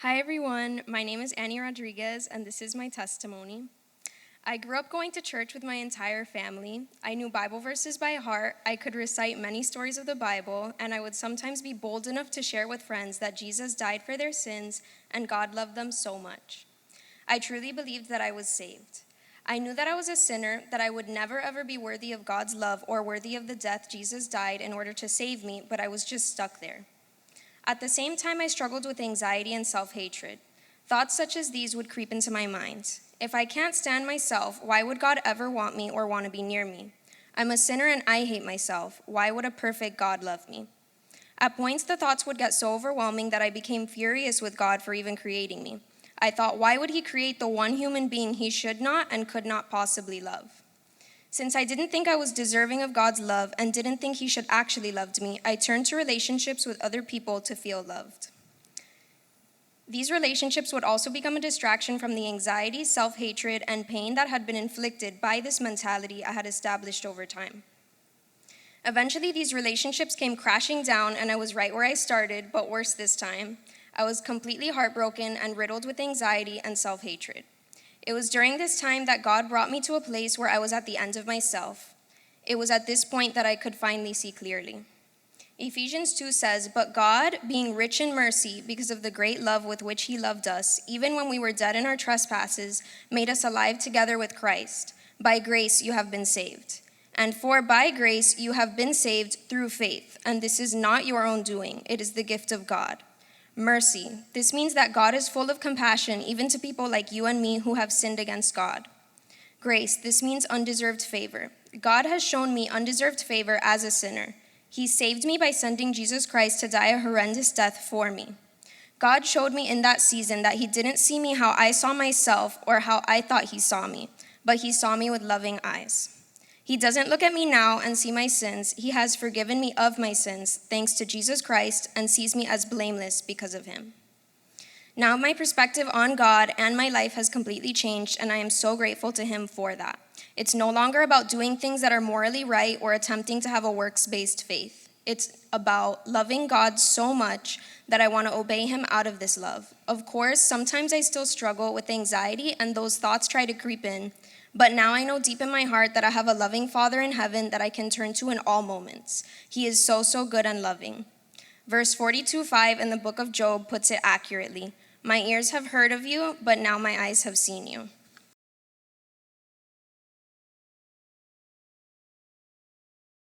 Hi everyone, my name is Annie Rodriguez and this is my testimony. I grew up going to church with my entire family. I knew Bible verses by heart, I could recite many stories of the Bible, and I would sometimes be bold enough to share with friends that Jesus died for their sins and God loved them so much. I truly believed that I was saved. I knew that I was a sinner, that I would never ever be worthy of God's love or worthy of the death Jesus died in order to save me, but I was just stuck there. At the same time, I struggled with anxiety and self-hatred. Thoughts such as these would creep into my mind. If I can't stand myself, why would God ever want me or want to be near me? I'm a sinner and I hate myself. Why would a perfect God love me? At points, the thoughts would get so overwhelming that I became furious with God for even creating me. I thought, why would he create the one human being he should not and could not possibly love? Since I didn't think I was deserving of God's love and didn't think he should actually love me, I turned to relationships with other people to feel loved. These relationships would also become a distraction from the anxiety, self-hatred, and pain that had been inflicted by this mentality I had established over time. Eventually, these relationships came crashing down, and I was right where I started, but worse this time. I was completely heartbroken and riddled with anxiety and self-hatred. It was during this time that God brought me to a place where I was at the end of myself. It was at this point that I could finally see clearly. Ephesians 2 says, "But God, being rich in mercy, because of the great love with which he loved us, even when we were dead in our trespasses, made us alive together with Christ. By grace you have been saved. And for by grace you have been saved through faith, and this is not your own doing, it is the gift of God." Mercy. This means that God is full of compassion even to people like you and me who have sinned against God. Grace. This means undeserved favor. God has shown me undeserved favor as a sinner. He saved me by sending Jesus Christ to die a horrendous death for me. God showed me in that season that he didn't see me how I saw myself or how I thought he saw me, but he saw me with loving eyes. He doesn't look at me now and see my sins. He has forgiven me of my sins, thanks to Jesus Christ, and sees me as blameless because of him. Now my perspective on God and my life has completely changed, and I am so grateful to him for that. It's no longer about doing things that are morally right or attempting to have a works-based faith. It's about loving God so much that I want to obey him out of this love. Of course, sometimes I still struggle with anxiety and those thoughts try to creep in, but now I know deep in my heart that I have a loving Father in heaven that I can turn to in all moments. He is so, so good and loving. Verse 42:5 in the book of Job puts it accurately. "My ears have heard of you, but now my eyes have seen you."